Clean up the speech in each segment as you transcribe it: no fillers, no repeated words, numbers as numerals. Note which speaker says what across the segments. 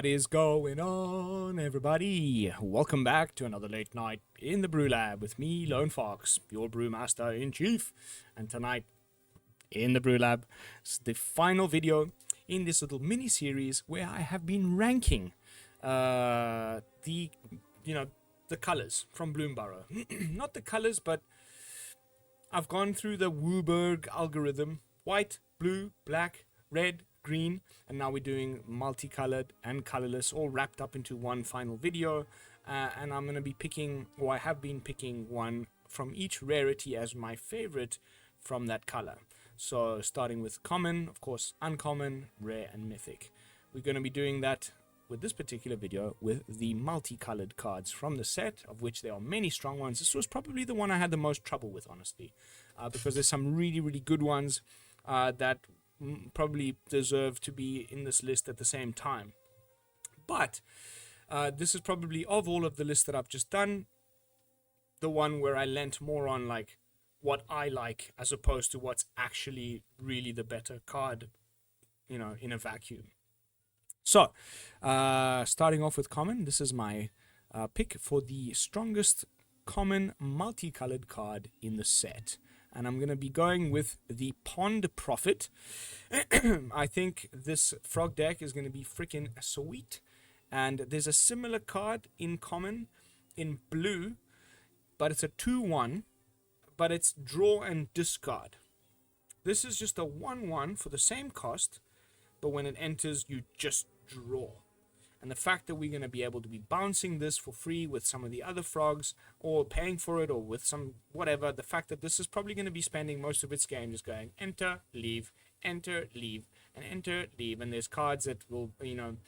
Speaker 1: What is going on, everybody? Welcome back to another late night in the BrewLab with me, Lone Fox, your brewmaster in chief. And tonight in the BrewLab is the final video in this little mini series where I have been ranking the colors from Bloomborough. Not the colors, but I've gone through the Wooberg algorithm: white, blue, black, red, green, and now we're doing multicolored and colorless, all wrapped up into one final video. And I'm going to be picking, or I have been picking, one from each rarity as my favorite from that color. So starting with common, of course, uncommon, rare, and mythic. We're going to be doing that with this particular video with the multicolored cards from the set, of which there are many strong ones. This was probably the one I had the most trouble with, honestly, because there's some really good ones that probably deserve to be in this list at the same time. But this is probably, of all of the lists that I've just done, the one where I lent more on like what I like as opposed to what's actually really the better card, you know, in a vacuum. So starting off with common, this is my pick for the strongest common multicolored card in the set. And I'm going to be going with the Pond Prophet. I think this frog deck is going to be freaking sweet. And there's a similar card in common in blue, but it's a 2/1, but it's draw and discard. This is just a 1/1 for the same cost, but when it enters, you just draw. And the fact that we're going to be able to be bouncing this for free with some of the other frogs, or paying for it, or with some whatever, the fact that this is probably going to be spending most of its game just going enter, leave, and enter, leave. And there's cards that will, you know,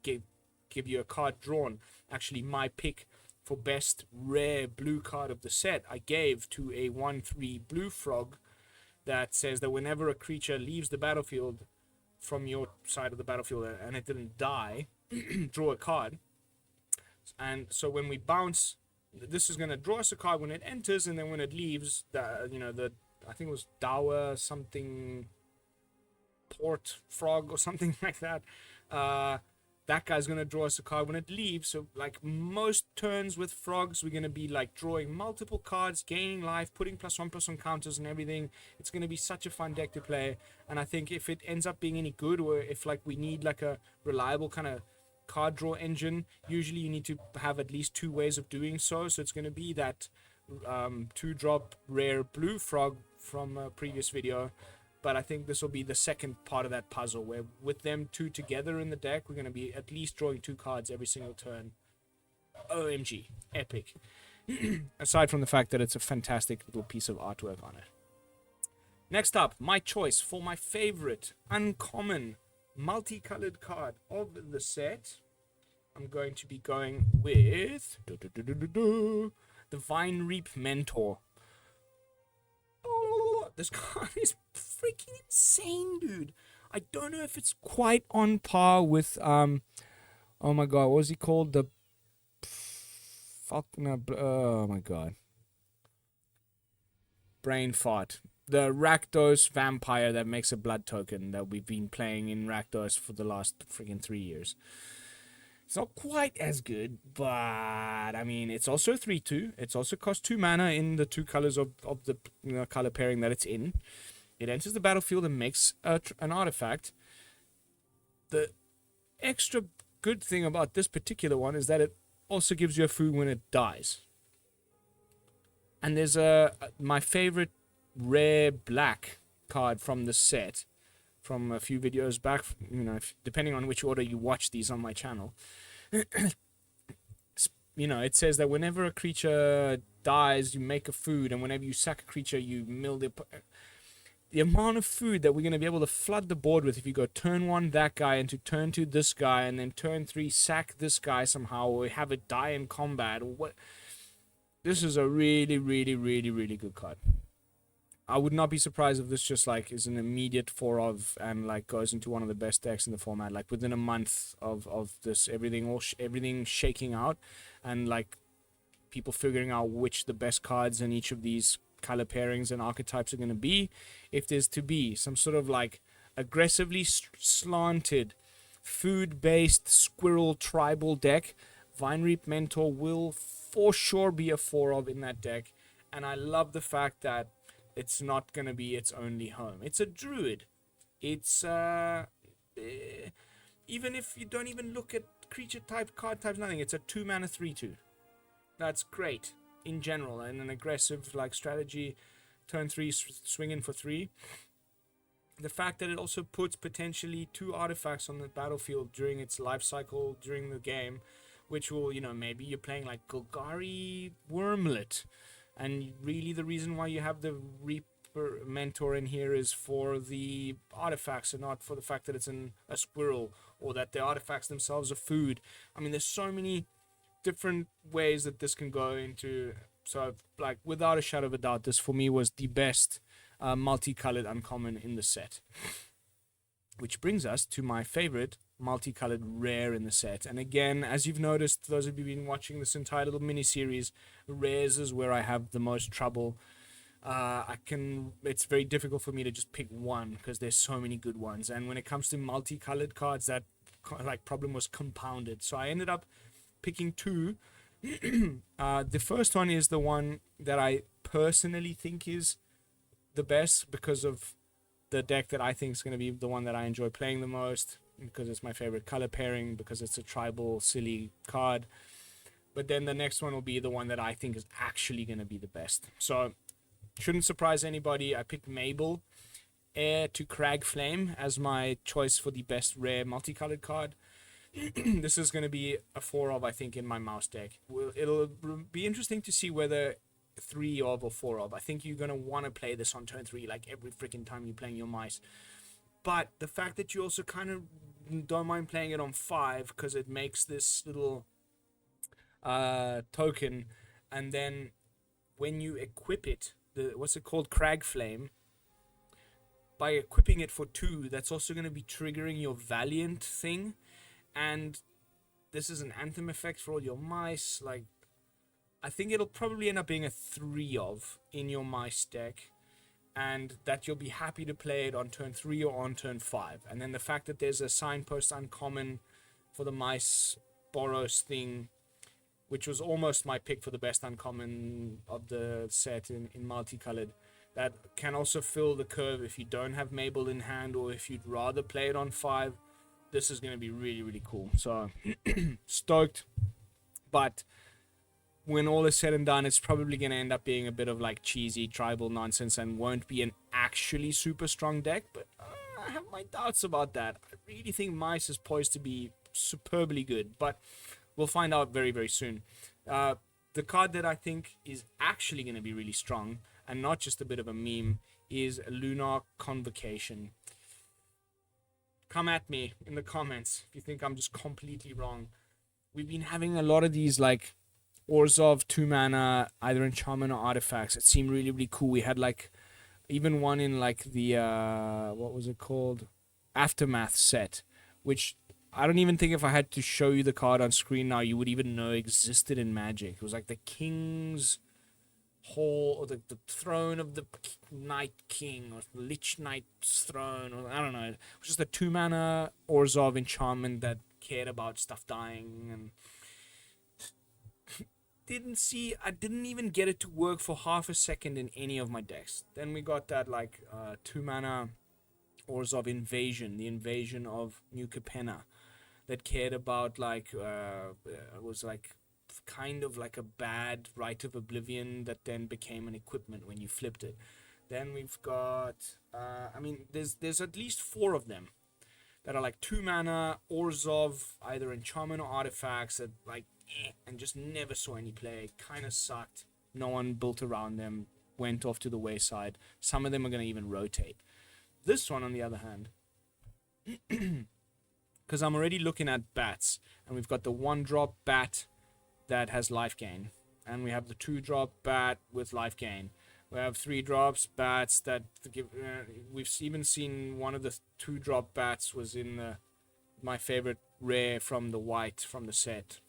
Speaker 1: give you a card drawn. Actually, my pick for best rare blue card of the set, I gave to a 1/3 blue frog that says that whenever a creature leaves the battlefield from your side of the battlefield and it didn't die, draw a card. And so when we bounce, this is going to draw us a card when it enters, and then when it leaves, I think it was Dower something Port Frog or something like that. That guy's going to draw us a card when it leaves. So like most turns with frogs, we're going to be like drawing multiple cards, gaining life, putting +1/+1 counters and everything. It's going to be such a fun deck to play. And I think if it ends up being any good, or if like we need like a reliable kind of card draw engine, usually you need to have at least 2 ways of doing so. So it's going to be that 2-drop rare blue frog from a previous video. But I think this will be the second part of that puzzle, where with them two together in the deck, we're going to be at least drawing 2 cards every single turn. OMG. Epic. Aside from the fact that it's a fantastic little piece of artwork on it. Next up, my choice for my favorite uncommon multicolored card of the set. I'm going to be going with the Vine Reap Mentor. This card is freaking insane, dude. I don't know if it's quite on par with oh my god, what was he called? Oh my god. Brain fart. The Rakdos vampire that makes a blood token that we've been playing in Rakdos for the last freaking 3 years. It's not quite as good, but I mean, it's also 3/2. It's also cost 2 mana in the 2 colors of the color pairing that it's in. It enters the battlefield and makes an artifact. The extra good thing about this particular one is that it also gives you a food when it dies. And there's my favorite rare black card from the set, from a few videos back, you know, depending on which order you watch these on my channel. You know, it says that whenever a creature dies, you make a food, and whenever you sack a creature, you mill the amount of food that we're going to be able to flood the board with if you go turn 1 that guy, into turn 2 this guy, and then turn 3 sack this guy somehow, or have it die in combat, or what. This is a really good card. I would not be surprised if this just like is an immediate 4 of and like goes into one of the best decks in the format, like within a month of this, everything shaking out, and like people figuring out which the best cards in each of these color pairings and archetypes are going to be. If there's to be some sort of like aggressively slanted food-based squirrel tribal deck, Vine Reap Mentor will for sure be a 4 of in that deck. And I love the fact that it's not going to be its only home. It's a druid. It's even if you don't even look at creature type, card types, nothing, it's a 2 mana 3/2. That's great in general, and an aggressive like strategy, turn 3 swinging for 3. The fact that it also puts potentially 2 artifacts on the battlefield during its life cycle during the game, which will, you know, maybe you're playing like Golgari Wormlet, and really the reason why you have the Reaper Mentor in here is for the artifacts and not for the fact that it's a squirrel, or that the artifacts themselves are food. I mean, there's so many different ways that this can go into. So, like, without a shadow of a doubt, this for me was the best multicolored uncommon in the set. Which brings us to my favorite multicolored rare in the set. And again, as you've noticed, those of you who've been watching this entire little mini-series, rares is where I have the most trouble. It's very difficult for me to just pick one because there's so many good ones. And when it comes to multicolored cards, that like problem was compounded. So I ended up picking 2. The first one is the one that I personally think is the best because of the deck that I think is going to be the one that I enjoy playing the most, because it's my favorite color pairing, because it's a tribal silly card. But then the next one will be the one that I think is actually going to be the best. So shouldn't surprise anybody. I picked Mabel, Heir to Cragflame, as my choice for the best rare multicolored card. This is going to be a 4 of, I think, in my mouse deck. It'll be interesting to see whether 3 of or 4 of. I think you're going to want to play this on turn 3 like every freaking time you're playing your mice. But the fact that you also kind of don't mind playing it on 5, because it makes this little token, and then when you equip it, what's it called, Cragflame, by equipping it for 2, that's also going to be triggering your Valiant thing, and this is an anthem effect for all your mice. Like, I think it'll probably end up being a 3 of in your mice deck, and that you'll be happy to play it on turn 3 or on turn 5. And then the fact that there's a signpost uncommon for the mice Boros thing, which was almost my pick for the best uncommon of the set in multicolored, that can also fill the curve if you don't have Mabel in hand, or if you'd rather play it on 5. This is going to be really, really cool. So, stoked. But when all is said and done, it's probably going to end up being a bit of like cheesy tribal nonsense and won't be an actually super strong deck. But I have my doubts about that. I really think Mice is poised to be superbly good. But we'll find out very, very soon. The card that I think is actually going to be really strong, and not just a bit of a meme, is Lunar Convocation. Come at me in the comments if you think I'm just completely wrong. We've been having a lot of these like Orzhov 2 mana, either enchantment or artifacts. It seemed really, really cool. We had like even one in like the what was it called, Aftermath set, which I don't even think if I had to show you the card on screen now you would even know existed in Magic. It was like the King's Hall, or the throne of the Night King, or the Lich Knight's throne, or I don't know. It was just a 2 mana Orzhov enchantment that cared about stuff dying, and I didn't even get it to work for half a second in any of my decks. Then we got that like 2 mana Orzhov Invasion, the invasion of New Capenna, that cared about like was like kind of like a bad Rite of Oblivion that then became an equipment when you flipped it. Then we've got I mean there's at least 4 of them that are like 2 mana Orzhov, either enchantment or artifacts, that like and just never saw any play. Kind of sucked. No one built around them, went off to the wayside. Some of them are going to even rotate. This one, on the other hand, because I'm already looking at bats, and we've got the 1-drop bat that has life gain, and we have the 2-drop bat with life gain. We have 3-drops bats that give. We've even seen one of the 2-drop bats was in my favorite rare from the white from the set.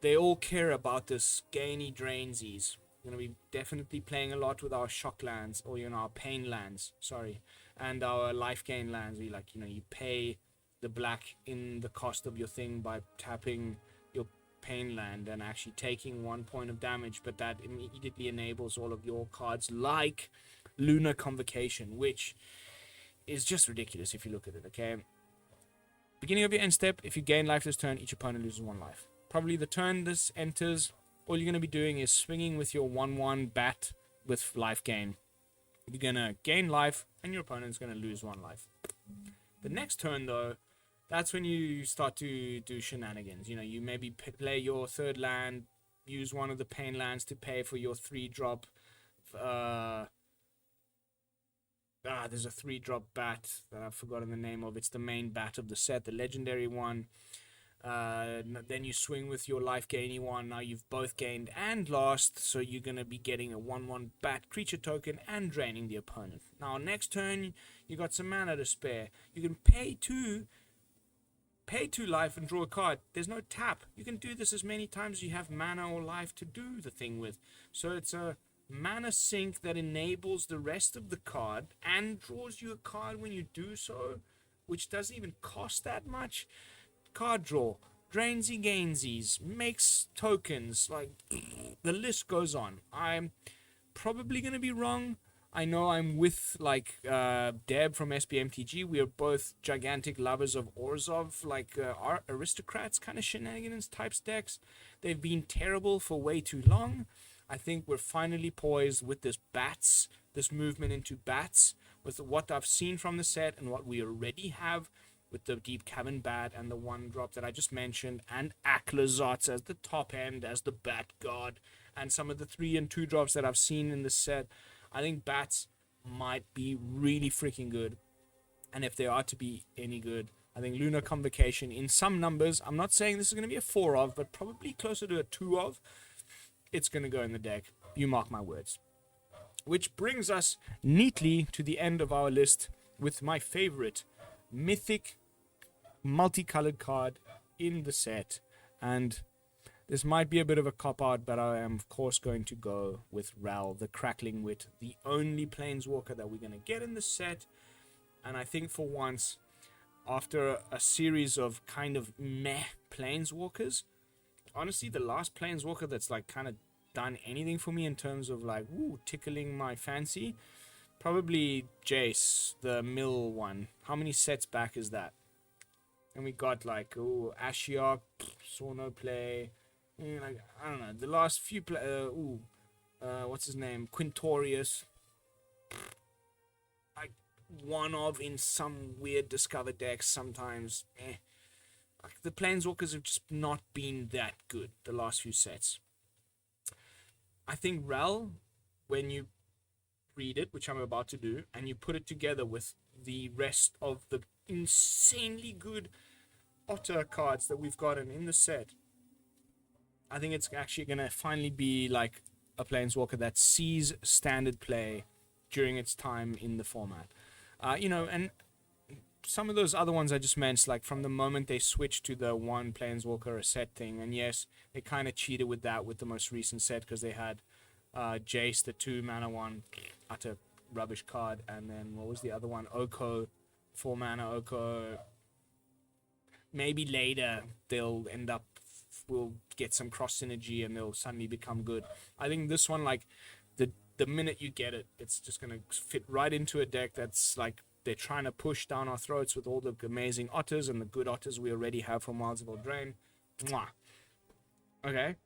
Speaker 1: They all care about this gainy drainsies. We're going to be definitely playing a lot with our shock lands, or our pain lands, sorry, and our life gain lands. We you pay the black in the cost of your thing by tapping your pain land and actually taking 1 point of damage, but that immediately enables all of your cards like Lunar Convocation, which is just ridiculous if you look at it, okay? Beginning of your end step, if you gain life this turn, each opponent loses 1 life. Probably the turn this enters, all you're going to be doing is swinging with your 1/1 bat with life gain. You're going to gain life, and your opponent's going to lose 1 life. The next turn, though, that's when you start to do shenanigans. You know, you maybe play your 3rd land, use one of the pain lands to pay for your 3-drop. There's a 3-drop bat that I've forgotten the name of. It's the main bat of the set, the legendary one. Then you swing with your life gainy one. Now you've both gained and lost, so you're going to be getting a 1/1 bat creature token and draining the opponent. Now next turn, you got some mana to spare. You can pay 2 life and draw a card. There's no tap. You can do this as many times as you have mana or life to do the thing with. So it's a mana sink that enables the rest of the card and draws you a card when you do so, which doesn't even cost that much. Card draw, drainsy gainsies, makes tokens, like the list goes on. I'm probably going to be wrong. I know I'm with like Deb from SBMTG. We are both gigantic lovers of Orzhov, like our aristocrats kind of shenanigans types decks. They've been terrible for way too long. I think we're finally poised with this movement into bats, with what I've seen from the set and what we already have with the Deep Cavern Bat and the 1-drop that I just mentioned, and Aklazotz as the top end, as the Bat God, and some of the 3 and 2 drops that I've seen in the set. I think bats might be really freaking good. And if they are to be any good, I think Lunar Convocation in some numbers, I'm not saying this is going to be a 4 of, but probably closer to a 2 of, it's going to go in the deck. You mark my words. Which brings us neatly to the end of our list with my favorite mythic multicolored card in the set. And this might be a bit of a cop-out, but I am of course going to go with Ral, the Crackling Wit, the only planeswalker that we're going to get in the set. And I think for once, after a series of kind of meh planeswalkers, honestly, the last planeswalker that's like kind of done anything for me in terms of like tickling my fancy, probably Jace, the mill one. How many sets back is that? And we got like Ashiok, saw no play. Like, I don't know, the last few what's his name, Quintorius, like one of in some weird discovered decks sometimes. Like the planeswalkers have just not been that good the last few sets. I think Ral, when you read it, which I'm about to do, and you put it together with the rest of the insanely good Otter cards that we've gotten in the set, I think it's actually going to finally be like a planeswalker that sees standard play during its time in the format. And some of those other ones I just mentioned, like from the moment they switched to the one planeswalker a set thing, and yes, they kind of cheated with that with the most recent set because they had Jace, the 2-mana one, utter rubbish card, and then what was the other one? Oko, 4-mana Oko. Maybe later they'll we'll get some cross synergy and they'll suddenly become good. I think this one, like the minute you get it, it's just gonna fit right into a deck that's like they're trying to push down our throats with all the amazing otters and the good otters we already have from Wilds of Eldraine. Mwah. Okay.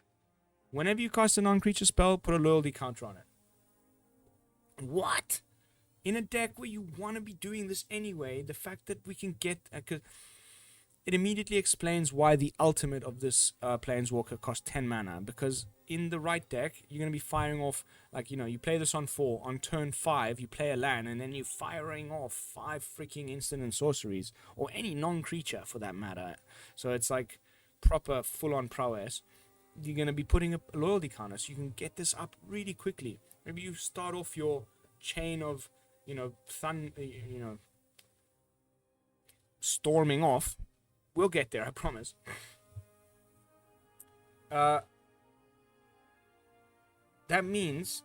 Speaker 1: Whenever you cast a non-creature spell, put a loyalty counter on it. What? In a deck where you want to be doing this anyway, the fact that we can get... it immediately explains why the ultimate of this Planeswalker costs 10 mana. Because in the right deck, you're going to be firing off... Like, you play this on 4. On turn 5, you play a land, and then you're firing off 5 freaking instant and sorceries. Or any non-creature, for that matter. So it's like proper full-on prowess. You're going to be putting up a loyalty counter, so you can get this up really quickly. Maybe you start off your chain of, storming off. We'll get there, I promise. That means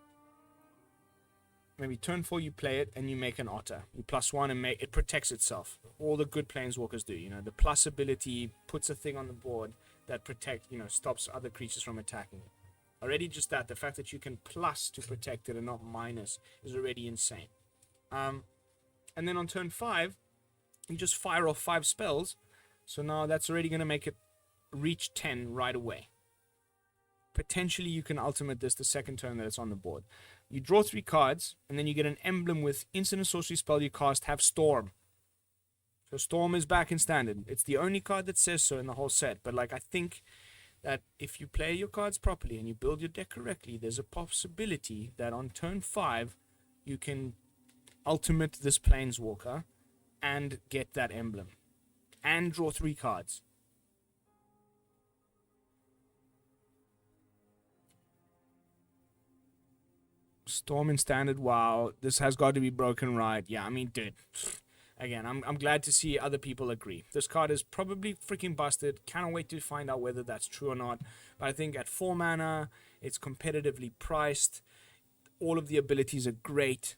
Speaker 1: maybe turn 4 you play it and you make an otter. You +1 and it protects itself. all the good planeswalkers do. You know, the plus ability puts a thing on the board that stops other creatures from attacking it. Already just that, the fact that you can plus to protect it and not minus is already insane. And then on turn 5, you just fire off 5 spells. So now that's already going to make it reach 10 right away. Potentially you can ultimate this the second turn that it's on the board. You draw 3 cards, and then you get an emblem with instant and sorcery spell you cast have Storm. So Storm is back in Standard. It's the only card that says so in the whole set. But like, I think that if you play your cards properly and you build your deck correctly, there's a possibility that on turn 5 you can ultimate this Planeswalker and get that emblem. And draw 3 cards. Storm in Standard, wow. This has got to be broken right. Yeah, I mean, dude. Again, I'm glad to see other people agree. This card is probably freaking busted. Cannot wait to find out whether that's true or not. But I think at 4 mana, it's competitively priced. All of the abilities are great.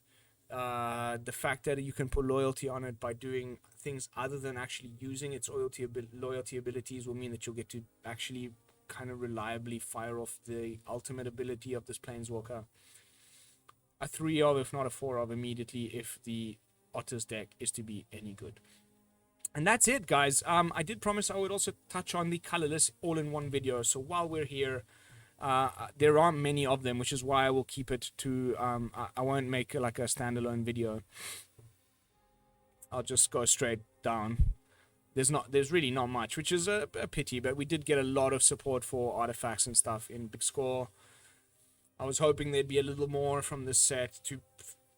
Speaker 1: The fact that you can put loyalty on it by doing things other than actually using its loyalty abilities will mean that you'll get to actually kind of reliably fire off the ultimate ability of this Planeswalker. A 3 of, if not a 4 of, immediately if the Otters deck is to be any good. And that's it, guys. I did promise I would also touch on the colorless all-in-one video. So while we're here, there aren't many of them, which is why I will keep it to, I won't make like a standalone video. I'll just go straight down. There's really not much, which is a pity, but we did get a lot of support for artifacts and stuff in Big Score. I was hoping there'd be a little more from this set to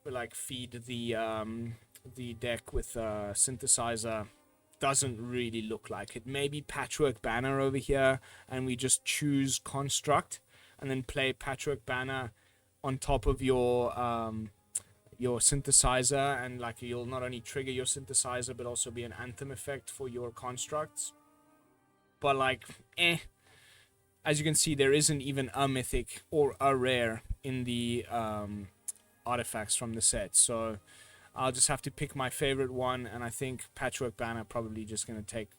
Speaker 1: like feed the deck with synthesizer. Doesn't really look like it. Maybe Patchwork Banner over here, and we just choose Construct and then play Patchwork Banner on top of your synthesizer, and like you'll not only trigger your synthesizer but also be an anthem effect for your constructs. But like, as you can see, there isn't even a mythic or a rare in the artifacts from the set, so I'll just have to pick my favorite one, and I think Patchwork Banner probably just gonna take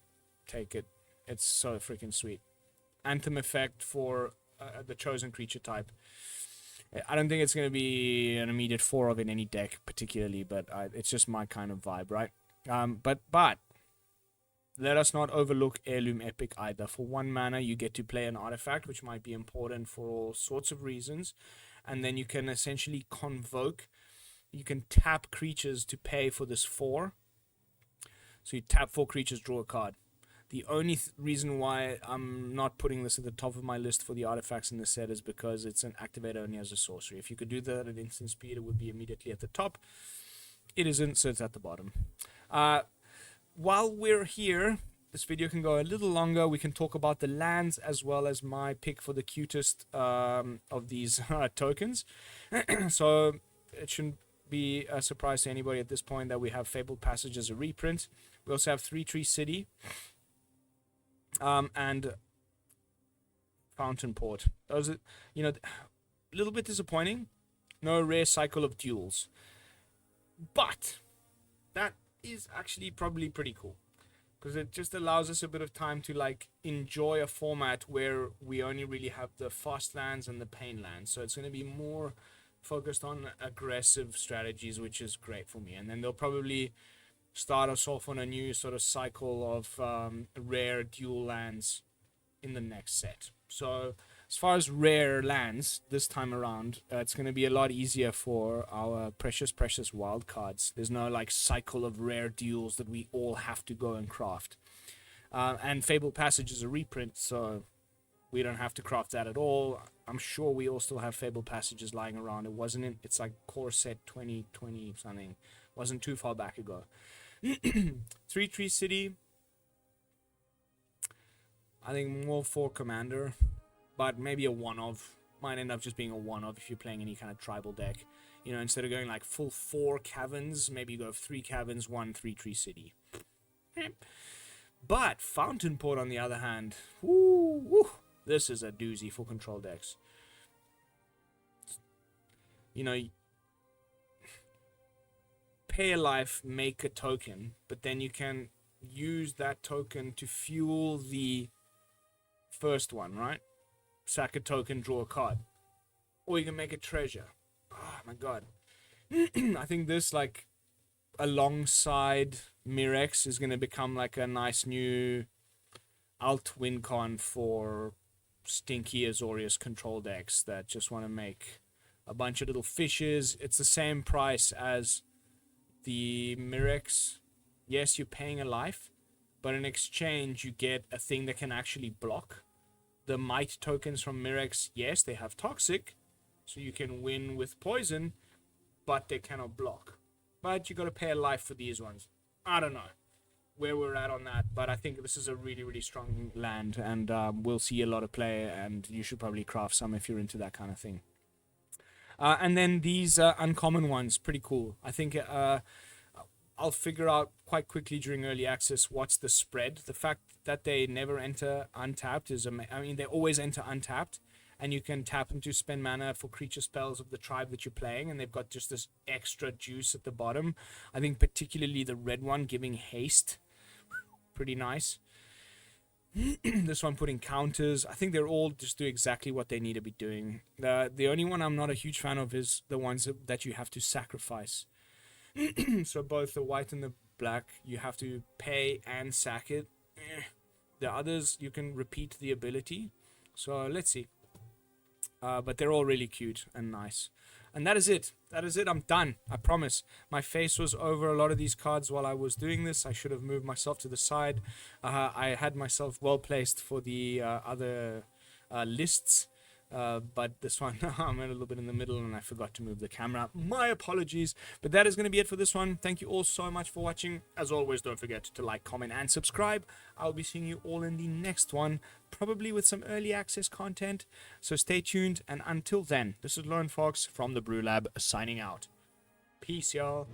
Speaker 1: it. It's so freaking sweet. Anthem effect for the chosen creature type. I don't think it's gonna be an immediate 4 of in any deck particularly, but it's just my kind of vibe, right? But let us not overlook Heirloom Epic either. For 1 mana, you get to play an artifact, which might be important for all sorts of reasons. And then you can essentially convoke. You can tap creatures to pay for this 4. So you tap 4 creatures, draw a card. The only reason why I'm not putting this at the top of my list for the artifacts in the set is because it's an activator only as a sorcery. If you could do that at instant speed, it would be immediately at the top. It isn't, so it's at the bottom. While we're here, this video can go a little longer. We can talk about the lands as well as my pick for the cutest of these tokens. So it shouldn't be a surprise to anybody at this point that we have Fabled Passage as a reprint. We also have 3-Tree City and Fountain Port. Those are, a little bit disappointing. No rare Cycle of Duels. But that is actually probably pretty cool, because it just allows us a bit of time to like enjoy a format where we only really have the fast lands and the pain lands. So it's going to be more focused on aggressive strategies, which is great for me. And then they'll probably start us off on a new sort of cycle of rare dual lands in the next set. So as far as rare lands this time around, it's going to be a lot easier for our precious wild cards. There's no like cycle of rare duels that we all have to go and craft. And Fabled Passage is a reprint, so we don't have to craft that at all. I'm sure we all still have Fabled Passages lying around. It wasn't in, it's like core set 2020 something. Wasn't too far back ago. 3-Tree City, I think more for Commander, but maybe a one-of. Might end up just being a one-of if you're playing any kind of tribal deck. Instead of going like full 4 caverns, maybe you go 3 caverns, 1 3-Tree City. But Fountain Port, on the other hand, this is a doozy for control decks. pay a life, make a token, but then you can use that token to fuel the first one, right? Sack a token, draw a card. Or you can make a treasure. Oh my god. I think this, like, alongside Mirex is going to become like a nice new alt win con for stinky Azorius control decks that just want to make a bunch of little fishes. It's the same price as the Mirex. Yes, you're paying a life, but in exchange you get a thing that can actually block. The might tokens from Mirex, yes, they have toxic, so you can win with poison, but they cannot block. But you got to pay a life for these ones. I don't know where we're at on that, but I think this is a really, really strong land, and we'll see a lot of play, and you should probably craft some if you're into that kind of thing. And then these uncommon ones, pretty cool. I think I'll figure out quite quickly during early access what's the spread. The fact that they never enter untapped is I mean, they always enter untapped, and you can tap them to spend mana for creature spells of the tribe that you're playing, and they've got just this extra juice at the bottom. I think particularly the red one giving haste, pretty nice. This one putting counters. I think they're all just do exactly what they need to be doing. The only one I'm not a huge fan of is the ones that you have to sacrifice. So both the white and the black, you have to pay and sack it. The others, you can repeat the ability. So let's see. But they're all really cute and nice. And that is it. That is it. I'm done. I promise. My face was over a lot of these cards while I was doing this. I should have moved myself to the side. I had myself well placed for the other lists. But this one, I'm a little bit in the middle and I forgot to move the camera. My apologies. But that is going to be it for this one. Thank you all so much for watching. As always, don't forget to like, comment, and subscribe. I'll be seeing you all in the next one, probably with some early access content. So stay tuned. And until then, this is Lone Fox from the BrewLab signing out. Peace, y'all.